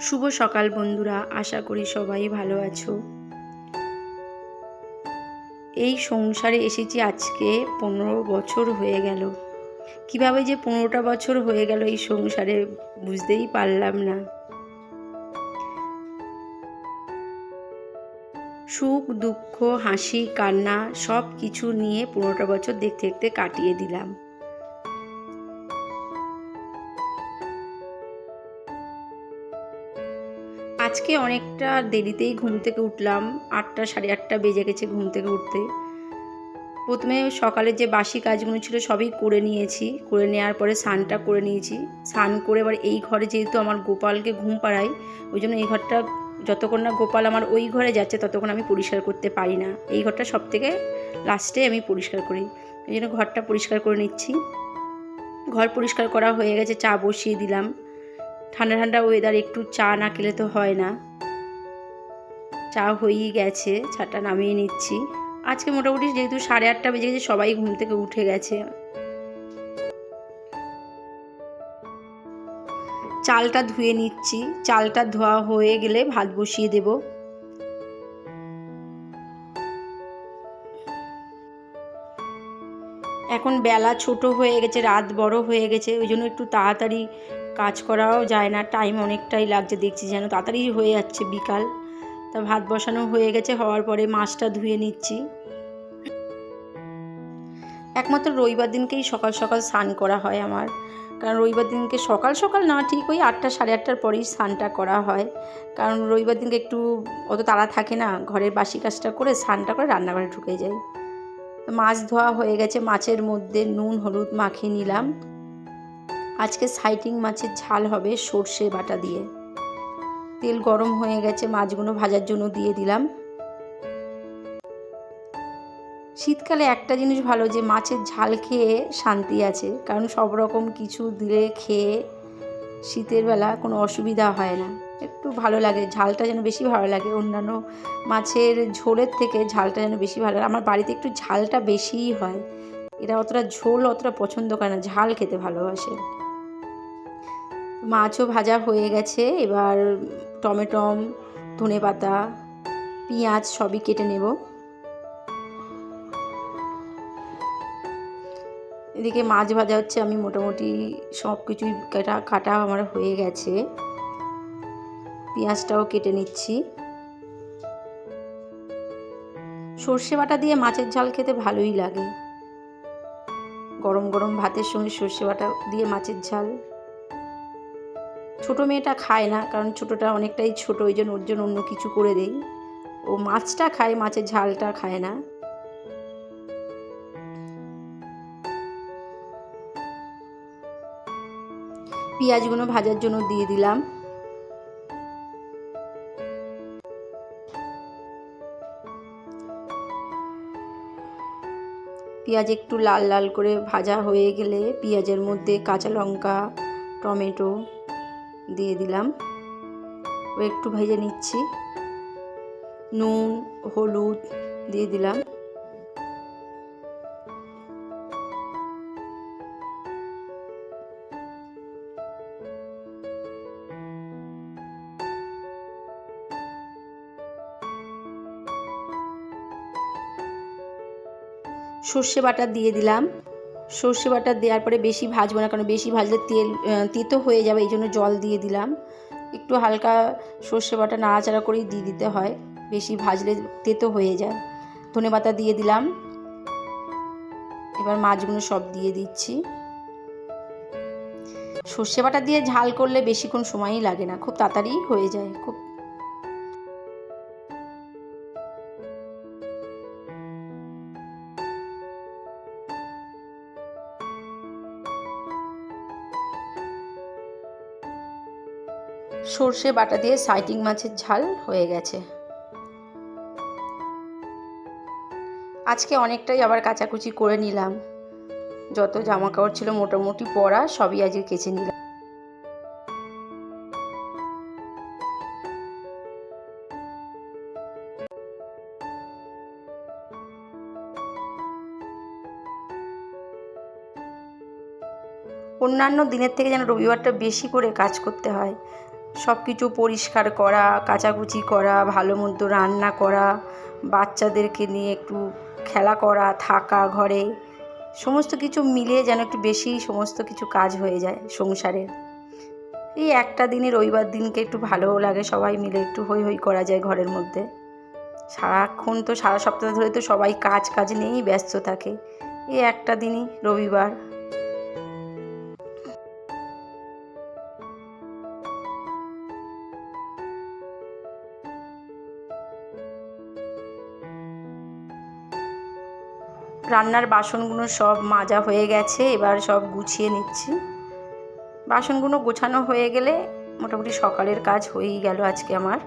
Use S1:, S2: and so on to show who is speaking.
S1: শুভ সকাল বন্ধুরা, আশা করি সবাই ভালো আছো। এই সংসারে এসেছি আজকে 15 বছর হয়ে গেল। কিভাবে যে 15টা বছর হয়ে গেল এই সংসারে বুঝতেই পারলাম না। সুখ দুঃখ হাসি কান্না সব কিছু নিয়ে 15টা বছর দেখতে দেখতে কাটিয়ে দিলাম। আজকে অনেকটা দেরিতেই ঘুম থেকে উঠলাম। 8টা সাড়ে 8টা বেজে গেছে ঘুম থেকে উঠতে। প্রথমে সকালে যে বাসি কাজগুলো ছিল সবই করে নিয়েছি। করে নেওয়ার পরে স্নানটা করে নিয়েছি। স্নান করে এবার এই ঘরে যেহেতু আমার গোপালকে ঘুম পাড়াই, ওই জন্য এই ঘরটা যতক্ষণ না গোপাল আমার ওই ঘরে যাচ্ছে ততক্ষণ আমি পরিষ্কার করতে পারি না। এই ঘরটা সবথেকে লাস্টে আমি পরিষ্কার করি। এই জন্য ঘরটা পরিষ্কার করে নিচ্ছি। ঘর পরিষ্কার করা হয়ে গেছে, চা বসিয়ে দিলাম। ঠান্ডা ঠান্ডা ওয়েদার, একটু চা না খেলে তো হয় না। চা হয়েই গেছে, চাটা নামিয়ে নিচ্ছি। আজকে মোটামুটি যেহেতু 8:30 বেজে গেছে, সবাই ঘুম থেকে উঠে গেছে। চালটা ধুয়ে নিচ্ছি। চালটা ধোয়া হয়ে গেলে ভাত বসিয়ে দেব। এখন বেলা ছোট হয়ে গেছে, রাত বড় হয়ে গেছে, ওই জন্য একটু তাড়াতাড়ি কাজ করাও যায় না। টাইম অনেকটাই লাগছে, দেখছি যেন তাড়াতাড়ি হয়ে যাচ্ছে বিকাল। তা ভাত বসানো হয়ে গেছে, হওয়ার পরে মাছটা ধুয়ে নিচ্ছি। একমাত্র রবিবার দিনকেই সকাল সকাল স্নান করা হয় আমার। কারণ রবিবার দিনকে সকাল সকাল না, ঠিক ওই 8টা সাড়ে 8টার পরেই স্নানটা করা হয়। কারণ রবিবার দিনকে একটু অত তাড়া থাকে না, ঘরের বাসি কাজটা করে স্নানটা করে রান্নাঘরে ঢুকে যাই। মাছ ধোয়া হয়ে গেছে, মাছের মধ্যে নুন হলুদ মাখিয়ে নিলাম। আজকে সাইটিং মাছের ঝাল হবে সর্ষে বাটা দিয়ে। তেল গরম হয়ে গেছে, মাছগুলো ভাজার জন্য দিয়ে দিলাম। শীতকালে একটা জিনিস ভালো, যে মাছের ঝাল খেয়ে শান্তি আছে। কারণ সব রকম কিছু দিলে খেয়ে শীতের বেলা কোনো অসুবিধা হয় না, একটু ভালো লাগে। ঝালটা যেন বেশি ভালো লাগে, অন্যান্য মাছের ঝোলের থেকে ঝালটা যেন বেশি ভালো লাগে। আমার বাড়িতে একটু ঝালটা বেশিই হয়। এরা অতটা ঝোল অতটা পছন্দ করে না, ঝাল খেতে ভালোবাসে। মাছও ভাজা হয়ে গেছে, এবার টমেটম ধনেপাতা পেঁয়াজ সবই কেটে নেব। এদিকে মাছ ভাজা হচ্ছে, আমি মোটামুটি সব কিছুই কাটা আমার হয়ে গেছে। পেঁয়াজটাও কেটে নিচ্ছি। সর্ষে বাটা দিয়ে মাছের ঝাল খেতে ভালোই লাগে। গরম গরম ভাতের সঙ্গে সর্ষে বাটা দিয়ে মাছের ঝাল। ছোটো মেয়েটা খায় না, কারণ ছোটোটা অনেকটাই ছোটো, ওই জন্য ওর জন্য অন্য কিছু করে দেই। ও মাছটা খায়, মাছের ঝালটা খায় না। পেঁয়াজগুলো ভাজার জন্য দিয়ে দিলাম। পেঁয়াজ একটু লাল লাল করে ভাজা হয়ে গেলে পেঁয়াজের মধ্যে কাঁচা লঙ্কা টমেটো দিয়ে দিলাম। ও একটু ভেজে নিচ্ছি। নুন হলুদ দিয়ে দিলাম। সর্ষে বাটা দিয়ে দিলাম। সর্ষে বাটা দেওয়ার পরে বেশি ভাজবো না, কারণ বেশি ভাজলে তেতো হয়ে যাবে, এই জন্য জল দিয়ে দিলাম। একটু হালকা সর্ষে বাটা নাড়াচাড়া করেই দিয়ে দিতে হয়, বেশি ভাজলে তেতো হয়ে যায়। ধনেপাতা দিয়ে দিলাম। এবার মাছগুলো সব দিয়ে দিচ্ছি। সর্ষে বাটা দিয়ে ঝাল করলে বেশিক্ষণ সময়ই লাগে না, খুব তাড়াতাড়ি হয়ে যায়। সর্ষে বাটা দিয়ে সাইটিং মাছের ঝাল হয়ে গেছে। আজকে অনেকটাই আবার কাচাকুচি করে নিলাম। যত জামা কাপড় ছিল মোটামুটি পরা সবই আজকে কেচে নিলাম। অন্যান্য দিনের থেকে যেন রবিবারটা বেশি করে কাজ করতে হয়। সব কিছু পরিষ্কার করা, কাচাকুচি করা, ভালো মন্দ রান্না করা, বাচ্চাদেরকে নিয়ে একটু খেলা করা, থাকা ঘরে, সমস্ত কিছু মিলিয়ে যেন একটু বেশি সমস্ত কিছু কাজ হয়ে যায় সংসারের। এই একটা দিনে রবিবার দিনকে একটু ভালোও লাগে, সবাই মিলে একটু হৈ হৈ করা যায় ঘরের মধ্যে। সারাক্ষণ তো সারা সপ্তাহ ধরে তো সবাই কাজ কাজ নিয়েই ব্যস্ত থাকে, এই একটা দিনই রবিবার। রান্নার বাসনগুলো সব মাজা হয়ে গেছে, এবার সব গুছিয়ে নিচ্ছি। বাসনগুলো গোছানো হয়ে গেলে মোটামুটি সকালের কাজ হয়েই গেল আজকে আমার।